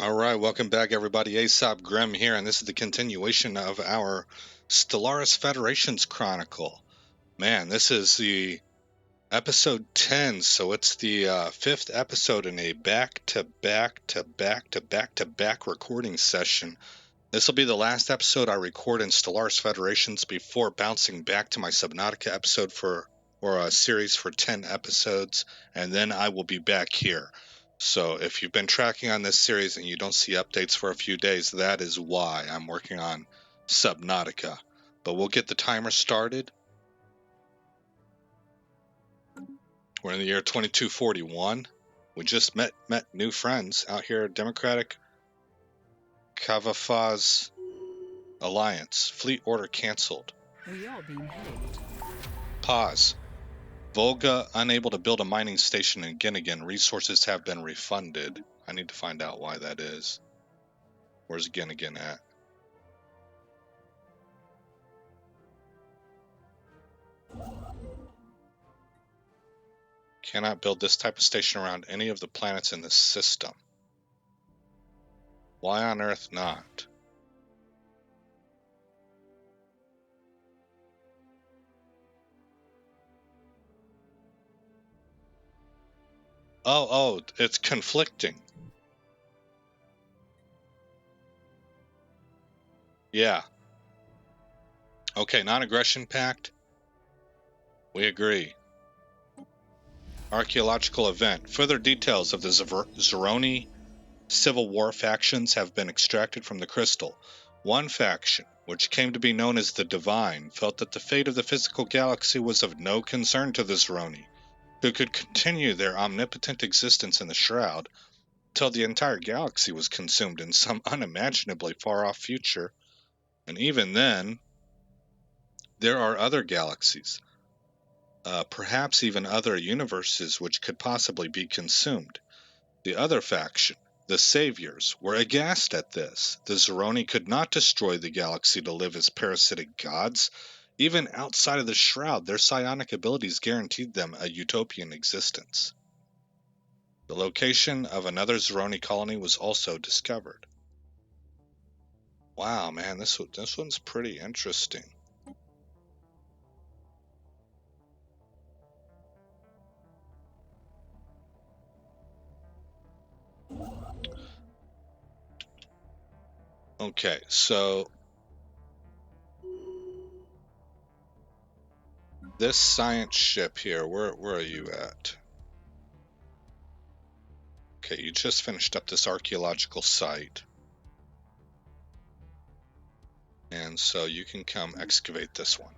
All right, welcome back, everybody. Aesop Grimm here, and this is the continuation of our Stellaris Federations Chronicle. Man, this is the episode 10, so it's the fifth episode in a back-to-back recording session. This will be the last episode I record in Stellaris Federations before bouncing back to my Subnautica episode or a series for 10 episodes, and then I will be back here. So if you've been tracking on this series and you don't see updates for a few days, that is why I'm working on Subnautica. But we'll get the timer started. We're in the year 2241. We just met new friends out here at Democratic Kavafaz Alliance. Fleet order canceled. We are being held. Pause. Volga unable to build a mining station in Ginnigan. Resources have been refunded. I need to find out why that is. Where's Ginnigan at? Cannot build this type of station around any of the planets in the system. Why on Earth not? Oh, it's conflicting. Yeah. Okay, non-aggression pact. We agree. Archaeological event. Further details of the Zeroni Civil War factions have been extracted from the crystal. One faction, which came to be known as the Divine, felt that the fate of the physical galaxy was of no concern to the Zeroni, who could continue their omnipotent existence in the Shroud till the entire galaxy was consumed in some unimaginably far-off future. And even then, there are other galaxies, perhaps even other universes which could possibly be consumed. The other faction, the Saviors, were aghast at this. The Zeroni could not destroy the galaxy to live as parasitic gods. Even outside of the Shroud, their psionic abilities guaranteed them a utopian existence. The location of another Zeroni colony was also discovered. Wow, man, this one's pretty interesting. Okay, so this science ship here, where are you at? Okay, you just finished up this archaeological site. And so you can come excavate this one.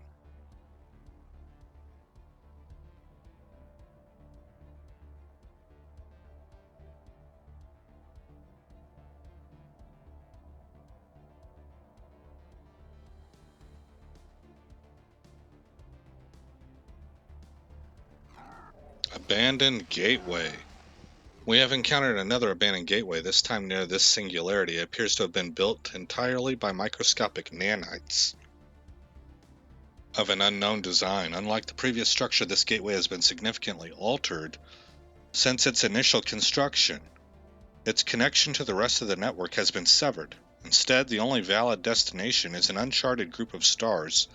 Abandoned gateway. We have encountered another abandoned gateway, this time near this singularity. It appears to have been built entirely by microscopic nanites of an unknown design. Unlike the previous structure, this gateway has been significantly altered since its initial construction. Its connection to the rest of the network has been severed. Instead, the only valid destination is an uncharted group of stars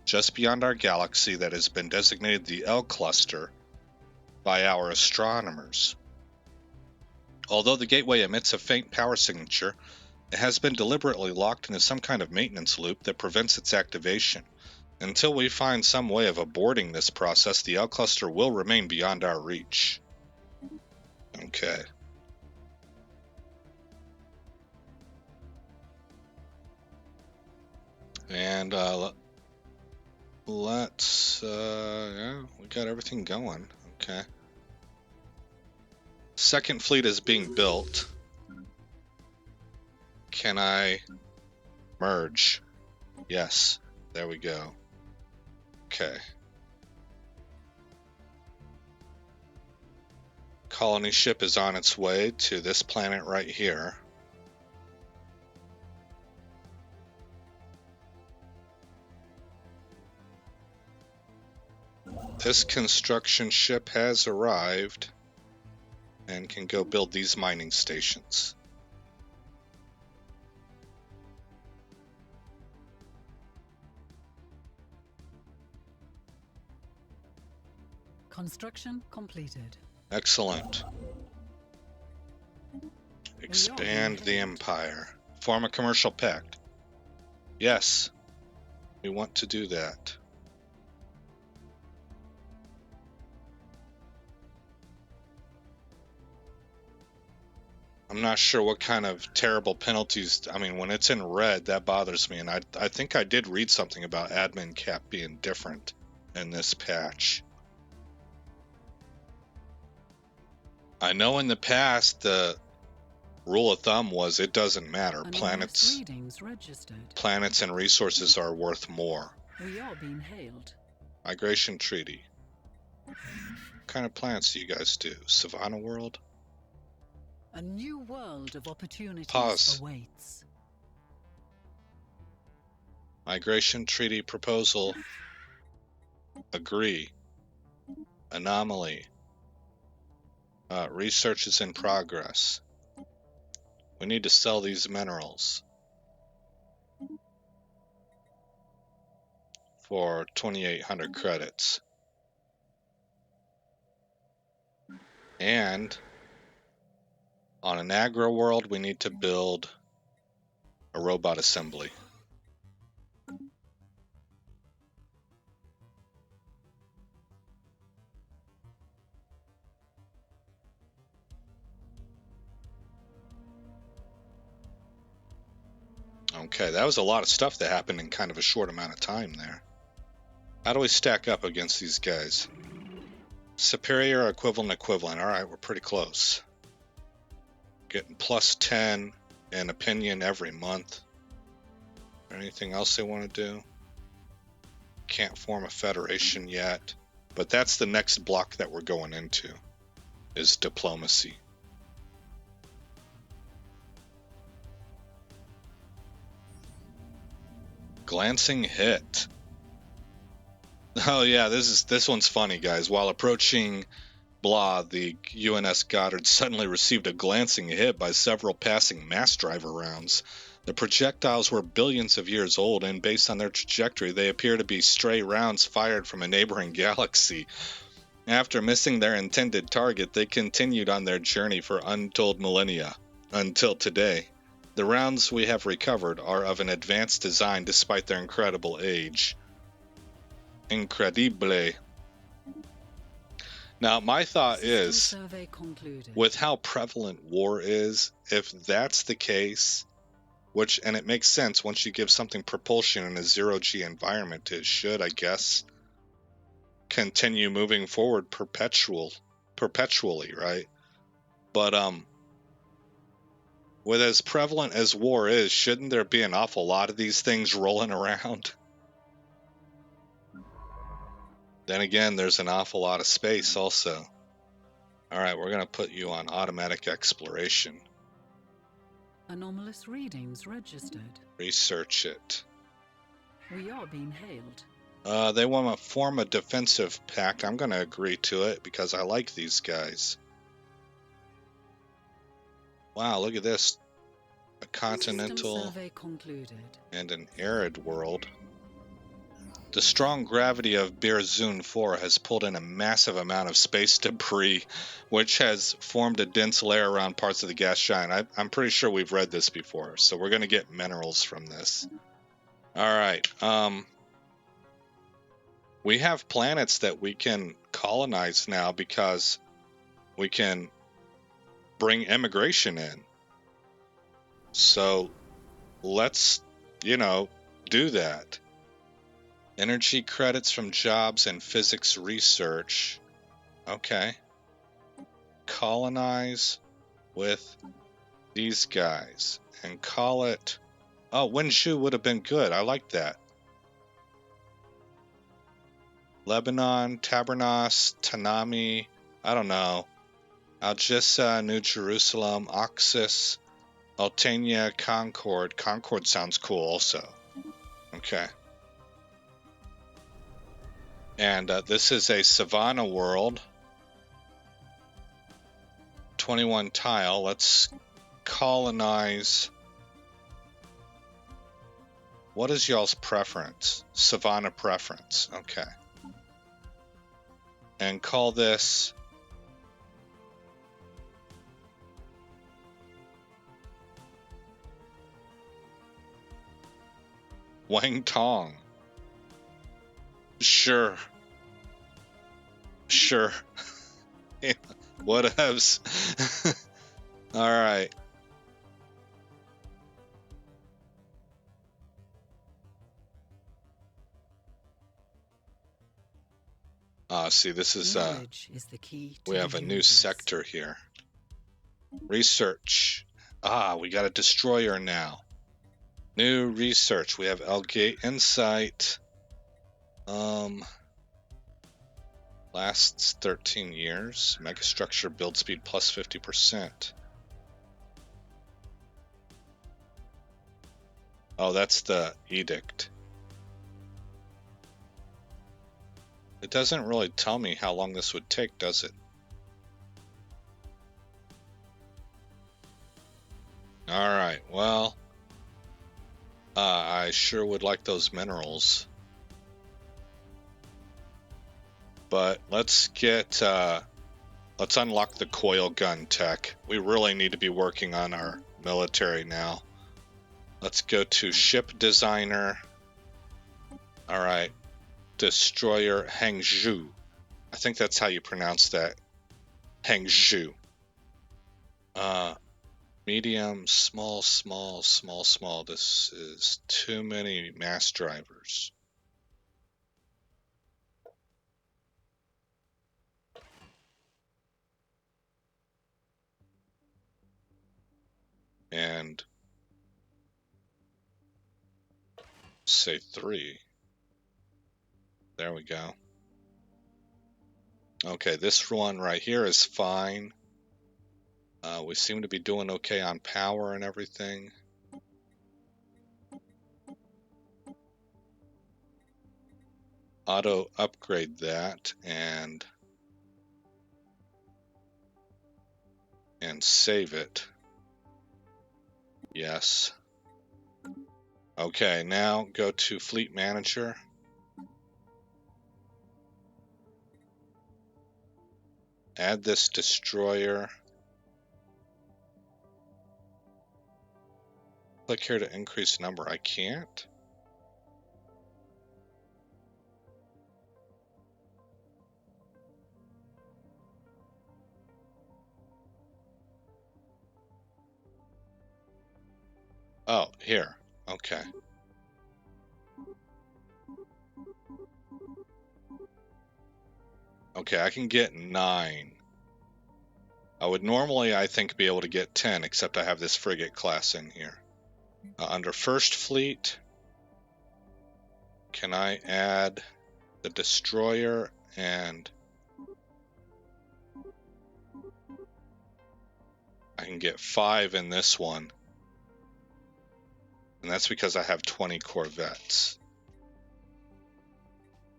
just beyond our galaxy that has been designated the L cluster by our astronomers. Although the gateway emits a faint power signature, it has been deliberately locked into some kind of maintenance loop that prevents its activation. Until we find some way of aborting this process, the L cluster will remain beyond our reach. Okay. And let's yeah, we got everything going. Okay. Second fleet is being built. Can I merge? Yes. There we go. Okay. Colony ship is on its way to this planet right here. This construction ship has arrived and can go build these mining stations. Construction completed. Excellent. Expand the hailed. empire. Form a commercial pact. Yes, we want to do that. I'm not sure what kind of terrible penalties. I mean, when it's in red, that bothers me. And I think I did read something about admin cap being different in this patch. I know in the past the rule of thumb was it doesn't matter. Anomalous readings registered. Planets and resources are worth more. We are being hailed. Migration treaty. What kind of planets do you guys do? Savannah world? A new world of opportunities Pause. awaits. Migration treaty proposal. Agree. Anomaly. Research is in progress. We need to sell these minerals for 2,800 credits. And on an agro world, we need to build a robot assembly. Okay, that was a lot of stuff that happened in kind of a short amount of time there. How do we stack up against these guys? Superior, equivalent. Alright, we're pretty close. Getting plus 10 in opinion every month. Anything else they want to do? Can't form a federation yet. But that's the next block that we're going into, is diplomacy. Glancing hit. Oh yeah, this one's funny, guys. While approaching Blah, the UNS Goddard suddenly received a glancing hit by several passing mass driver rounds. The projectiles were billions of years old, and based on their trajectory, they appear to be stray rounds fired from a neighboring galaxy. After missing their intended target, they continued on their journey for untold millennia, until today. The rounds we have recovered are of an advanced design despite their incredible age. Incredible. Now, my thought is, with how prevalent war is, if that's the case, and it makes sense once you give something propulsion in a zero-G environment, it should, I guess, continue moving forward perpetually, right? But, with as prevalent as war is, shouldn't there be an awful lot of these things rolling around? Then again, there's an awful lot of space also. Alright, we're going to put you on automatic exploration. Anomalous readings registered. Research it. We are being hailed. They want to form a defensive pact. I'm going to agree to it because I like these guys. Wow, look at this. A continental survey concluded. And an arid world. The strong gravity of Berzun 4 has pulled in a massive amount of space debris, which has formed a dense layer around parts of the gas giant. I'm pretty sure we've read this before, so we're going to get minerals from this. Alright, we have planets that we can colonize now because we can bring immigration in. So let's, do that. Energy credits from jobs and physics research. Okay. Colonize with these guys and call it... Oh, Wenshu would have been good. I like that. Lebanon, Tabernas, Tanami, I don't know. Algissa, New Jerusalem, Oxus, Altania, Concord. Concord sounds cool also. Okay. And this is a Savannah world. 21 tile. Let's colonize. What is y'all's preference? Savannah preference. Okay. and call this Wang Tong. Sure. Sure. Whatevs. All right. See, this is Knowledge is the key to we the have a new universe. sector here. Research. We got a destroyer now. New research. We have Elgate Insight. Lasts 13 years. Megastructure build speed plus 50%. Oh, that's the edict. It doesn't really tell me how long this would take, does it? Alright, well, I sure would like those minerals. But let's get, let's unlock the coil gun tech. We really need to be working on our military now. Let's go to ship designer. Alright, destroyer Hangzhou. I think that's how you pronounce that. Hangzhou. Medium, small, small, small, small. This is too many mass drivers. And say 3. There we go. Okay, this one right here is fine. We seem to be doing okay on power and everything. Auto upgrade that and save it. Yes. Okay, now go to Fleet Manager. Add this destroyer. Click here to increase number. I can't. Oh, here. Okay. Okay, I can get 9. I would normally, I think, be able to get 10, except I have this frigate class in here. Under First Fleet, can I add the destroyer and I can get 5 in this one. And that's because I have 20 corvettes.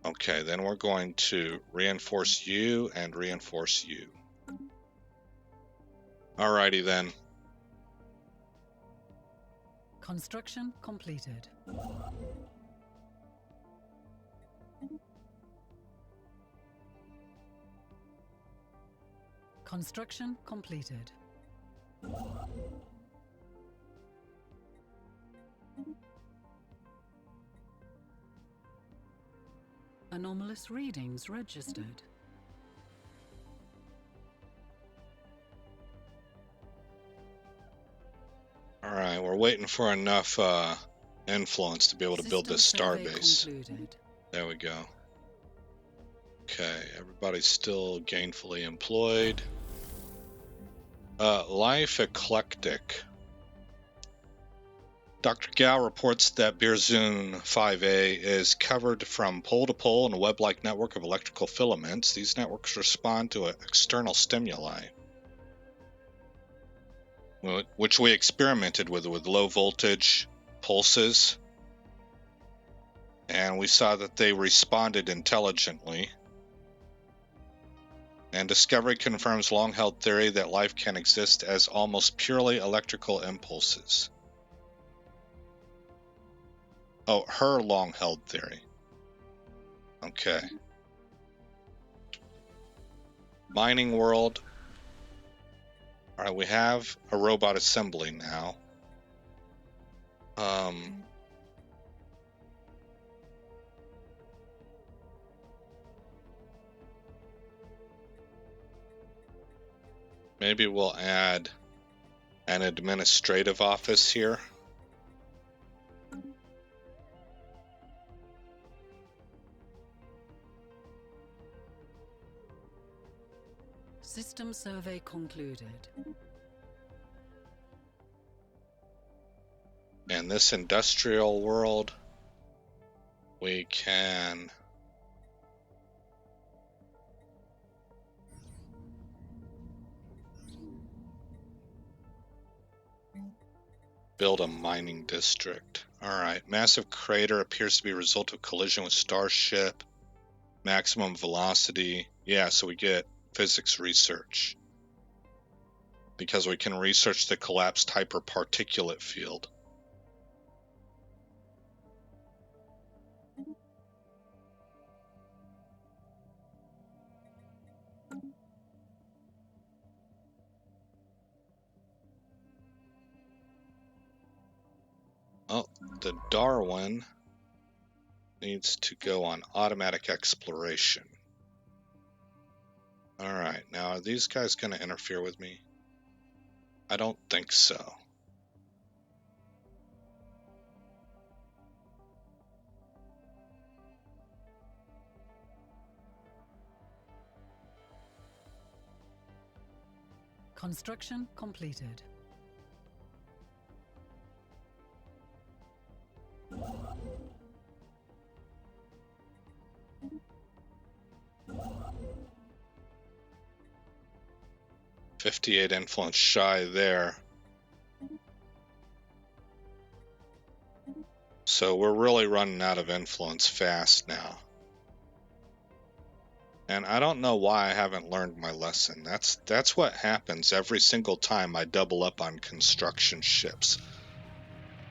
Okay, then we're going to reinforce you and reinforce you. Alrighty then. Construction completed. Construction completed. Anomalous readings registered. Alright, we're waiting for enough influence to be able to build this starbase. There we go. Okay, everybody's still gainfully employed. Life eclectic. Dr. Gao reports that Birzun 5A is covered from pole to pole in a web-like network of electrical filaments. These networks respond to external stimuli, which we experimented with low voltage pulses, and we saw that they responded intelligently. And discovery confirms long-held theory that life can exist as almost purely electrical impulses. Oh, her long-held theory. Okay. Mining world. Alright, we have a robot assembly now. Maybe we'll add an administrative office here. System survey concluded. In this industrial world, we can build a mining district. Alright, massive crater appears to be a result of collision with starship. Maximum velocity. Yeah, so we get physics research. Because we can research the collapsed hyperparticulate field. Oh, the Darwin needs to go on automatic exploration. Alright, now are these guys going to interfere with me? I don't think so. Construction completed. .58 influence shy there. So we're really running out of influence fast now. And I don't know why I haven't learned my lesson. That's what happens every single time I double up on construction ships.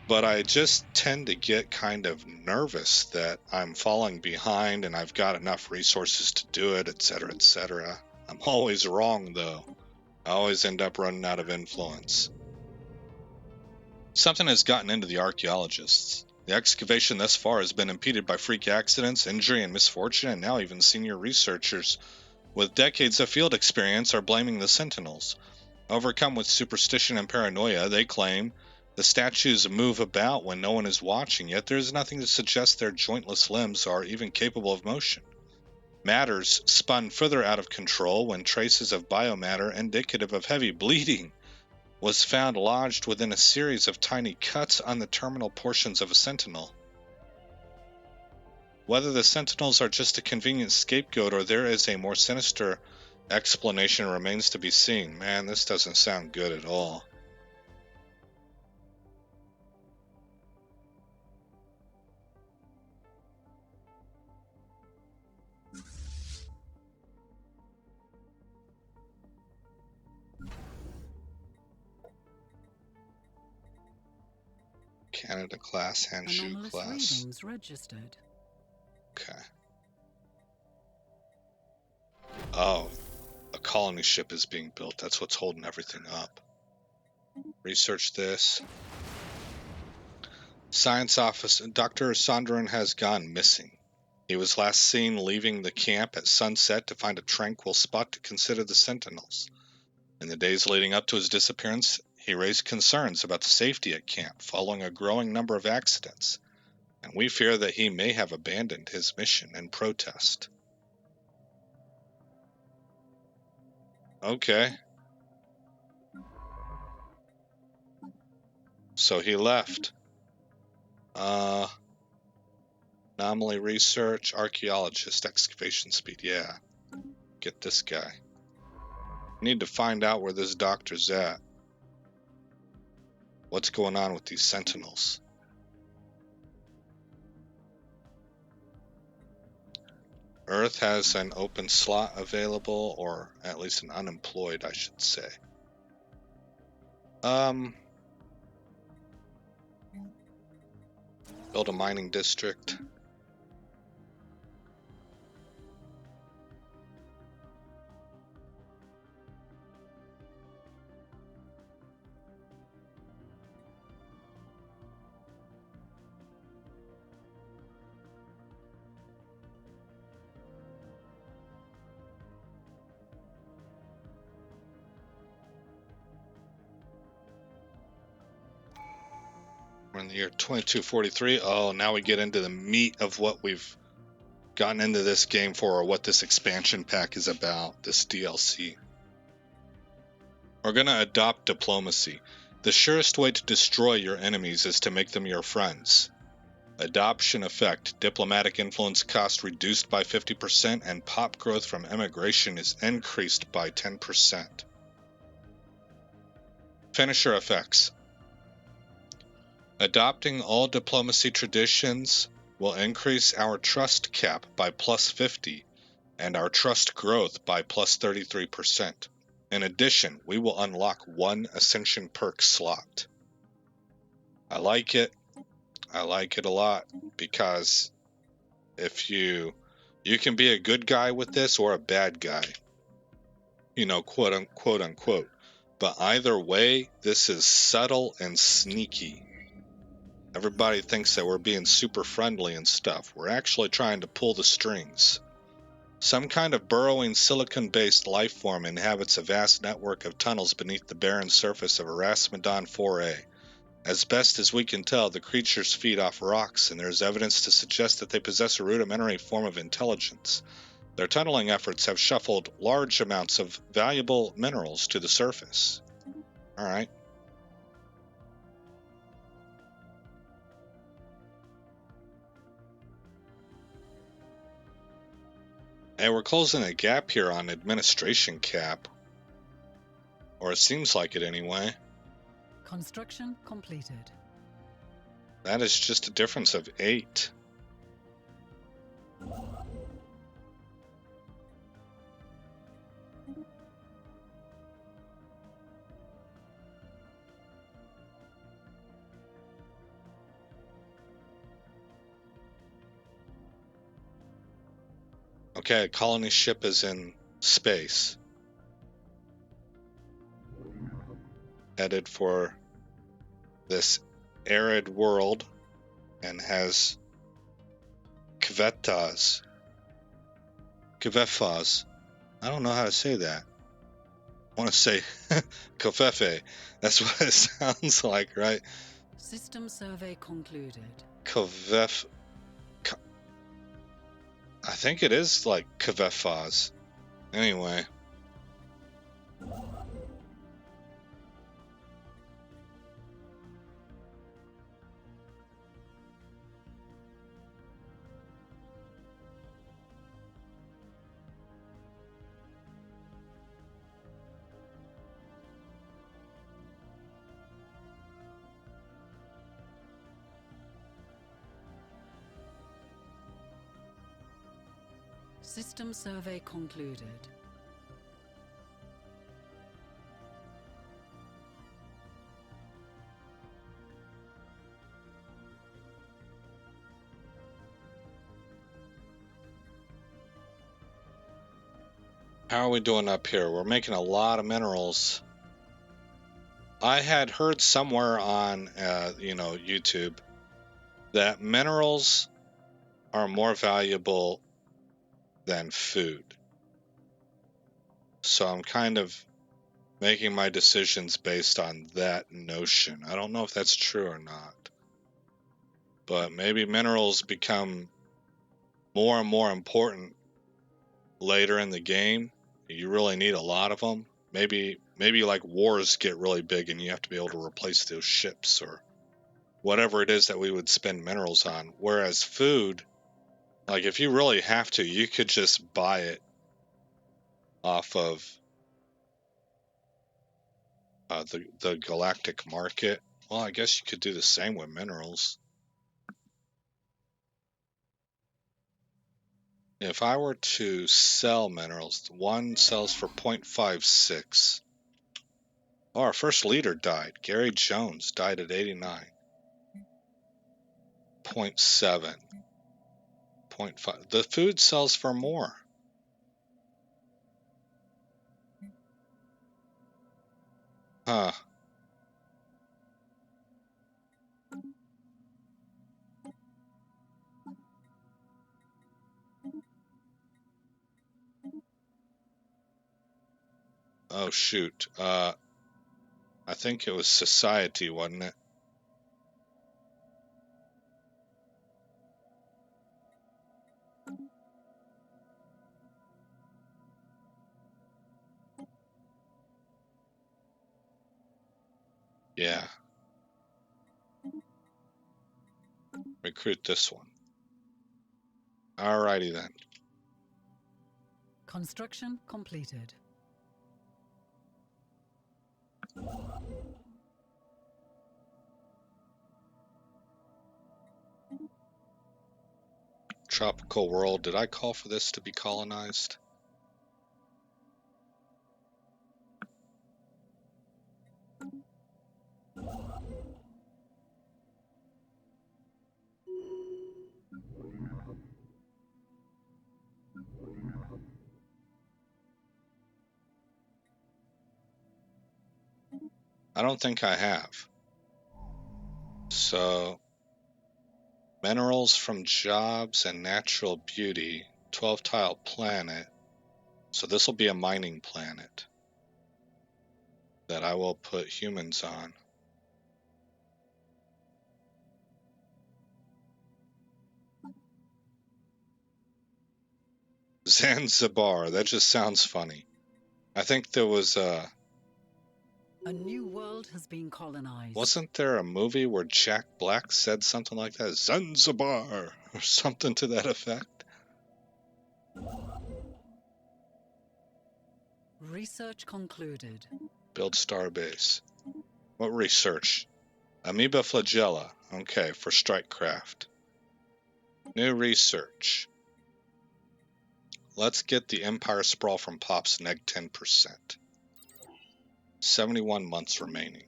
But I just tend to get kind of nervous that I'm falling behind and I've got enough resources to do it, etc., etc. I'm always wrong, though. I always end up running out of influence. Something has gotten into the archaeologists. The excavation thus far has been impeded by freak accidents, injury, and misfortune, and now even senior researchers with decades of field experience are blaming the Sentinels. Overcome with superstition and paranoia, they claim the statues move about when no one is watching, yet there is nothing to suggest their jointless limbs are even capable of motion. Matters spun further out of control when traces of biomatter indicative of heavy bleeding was found lodged within a series of tiny cuts on the terminal portions of a sentinel. Whether the sentinels are just a convenient scapegoat or there is a more sinister explanation remains to be seen. Man, this doesn't sound good at all. Canada class, Hanshu Anomalous class. readings registered. Okay. Oh, a colony ship is being built. That's what's holding everything up. Research this. Science office. Dr. Sondran has gone missing. He was last seen leaving the camp at sunset to find a tranquil spot to consider the sentinels. In the days leading up to his disappearance, he raised concerns about the safety at camp following a growing number of accidents, and we fear that he may have abandoned his mission in protest. Okay. So he left. Anomaly research, archaeologist, excavation speed. Yeah. Get this guy. Need to find out where this doctor's at. What's going on with these sentinels? Earth has an open slot available, or at least an unemployed, I should say. Build a mining district. in the year 2243. Oh, now we get into the meat of what we've gotten into this game for, or what this expansion pack is about, this DLC. We're going to adopt diplomacy. The surest way to destroy your enemies is to make them your friends. Adoption effect. Diplomatic influence cost reduced by 50%, and pop growth from emigration is increased by 10%. Finisher effects. Adopting all diplomacy traditions will increase our trust cap by plus 50 and our trust growth by plus 33%. In addition, we will unlock one Ascension perk slot. I like it. I like it a lot, because if you can be a good guy with this or a bad guy, quote unquote. But either way, this is subtle and sneaky. Everybody thinks that we're being super friendly and stuff. We're actually trying to pull the strings. Some kind of burrowing silicon-based life form inhabits a vast network of tunnels beneath the barren surface of Erasmodon 4A. As best as we can tell, the creatures feed off rocks, and there is evidence to suggest that they possess a rudimentary form of intelligence. Their tunneling efforts have shuffled large amounts of valuable minerals to the surface. Alright. Hey, we're closing a gap here on administration cap. Or it seems like it anyway. Construction completed. That is just a difference of 8. Okay, colony ship is in space. Headed for this arid world and has Kvefas. I don't know how to say that. I want to say Kofefe. That's what it sounds like, right? System survey concluded. I think it is like Kvefas. Anyway. System survey concluded. How are we doing up here? We're making a lot of minerals. I had heard somewhere on, YouTube that minerals are more valuable than food. So I'm kind of making my decisions based on that notion. I don't know if that's true or not. But maybe minerals become more and more important later in the game. You really need a lot of them. Maybe like wars get really big and you have to be able to replace those ships or whatever it is that we would spend minerals on. Whereas food, like if you really have to, you could just buy it off of the galactic market. Well, I guess you could do the same with minerals. If I were to sell minerals, one sells for 0.56. Oh, our first leader died. Gary Jones died at 89. 0.7. 0.5. The food sells for more. Huh. Oh, shoot. I think it was society, wasn't it? Yeah. Recruit this one. Alrighty then. Construction completed. Tropical world. Did I call for this to be colonized? I don't think I have. So, minerals from jobs and natural beauty, 12-tile planet. So this will be a mining planet that I will put humans on. Zanzibar, that just sounds funny. I think there was A new world has been colonized. Wasn't there a movie where Jack Black said something like that? Zanzibar, or something to that effect? Research concluded. Build starbase. What research? Amoeba flagella. Okay, for strike craft. New research. Let's get the Empire Sprawl from Pops neg 10%. 71 months remaining.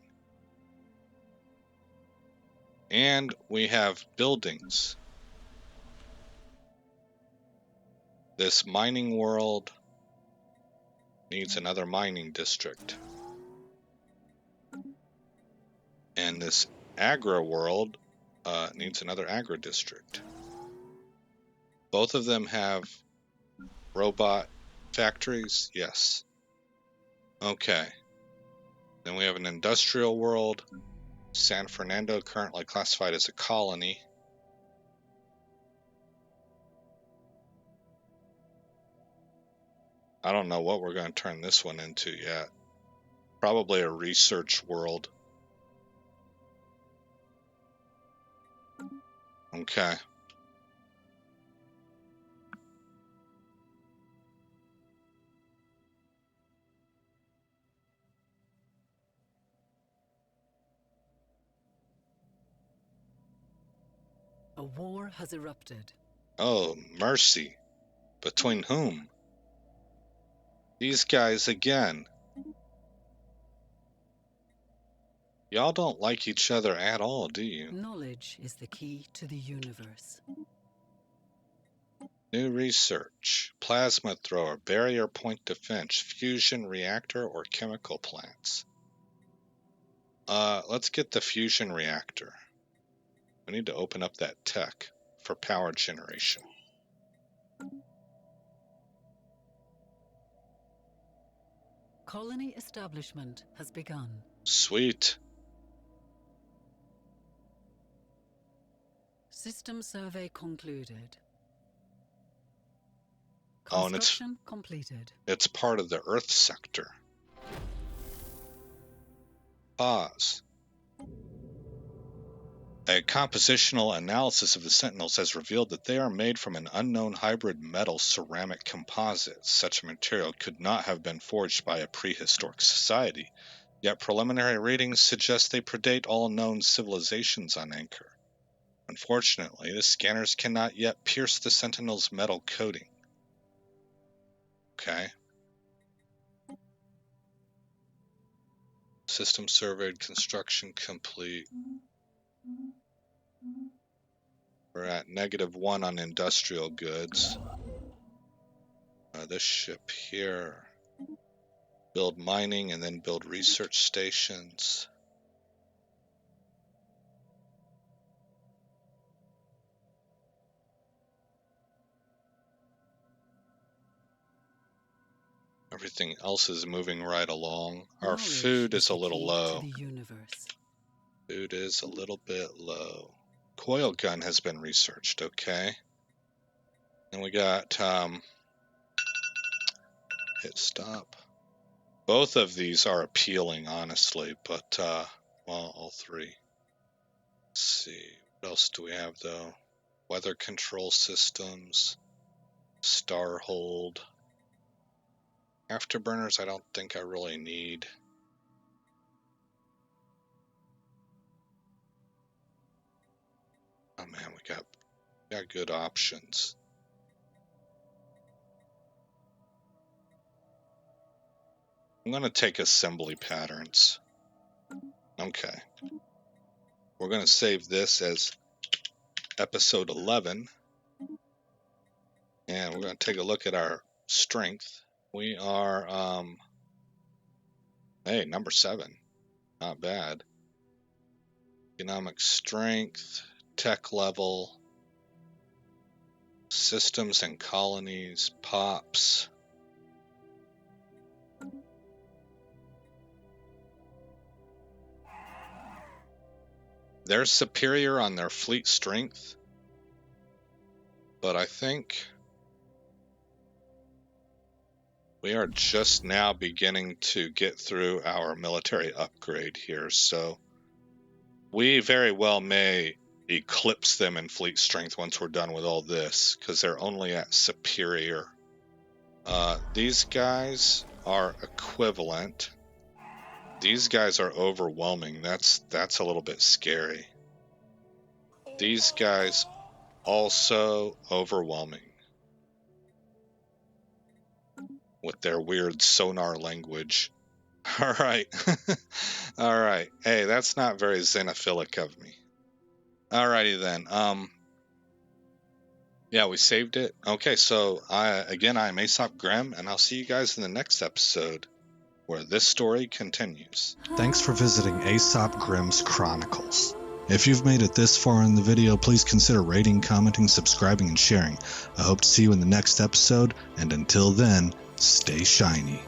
And we have buildings. This mining world needs another mining district. And this agro world needs another agro district. Both of them have robot factories? Yes. Okay. Then we have an industrial world. San Fernando currently classified as a colony. I don't know what we're going to turn this one into yet. Probably a research world. Okay. A war has erupted. Oh, mercy. Between whom? These guys again. Y'all don't like each other at all, do you? Knowledge is the key to the universe. New research. Plasma thrower, barrier point defense, fusion reactor, or chemical plants. Let's get the fusion reactor. We need to open up that tech for power generation. Colony establishment has begun. Sweet. System survey concluded. Oh, and Construction completed. it's part of the Earth sector. Pause. A compositional analysis of the Sentinels has revealed that they are made from an unknown hybrid metal ceramic composite. Such a material could not have been forged by a prehistoric society, yet preliminary readings suggest they predate all known civilizations on Anchor. Unfortunately, the scanners cannot yet pierce the Sentinel's metal coating. Okay. System surveyed, construction complete. We're at -1 on industrial goods. This ship here. Build mining and then build research stations. Everything else is moving right along. Our food is a little low. Food is a little bit low. Coil gun has been researched, okay. And we got hit stop. Both of these are appealing, honestly, but Well, all three. Let's see. What else do we have, though? Weather control systems. Starhold. Afterburners, I don't think I really need. Oh man, we got good options. I'm gonna take assembly patterns. Okay. We're gonna save this as episode 11. And we're gonna take a look at our strength. We are hey, number 7. Not bad. Economic strength, tech level, systems and colonies, pops. They're superior on their fleet strength, but I think we are just now beginning to get through our military upgrade here, so we very well may eclipse them in fleet strength once we're done with all this, because they're only at superior. These guys are equivalent. These guys are overwhelming. That's a little bit scary. These guys also overwhelming with their weird sonar language. All right. All right. Hey, that's not very xenophilic of me. Alrighty then. Yeah, we saved it. Okay, so I'm Aesop Grimm, and I'll see you guys in the next episode, where this story continues. Thanks for visiting Aesop Grimm's Chronicles. If you've made it this far in the video, please consider rating, commenting, subscribing, and sharing. I hope to see you in the next episode, and until then, stay shiny.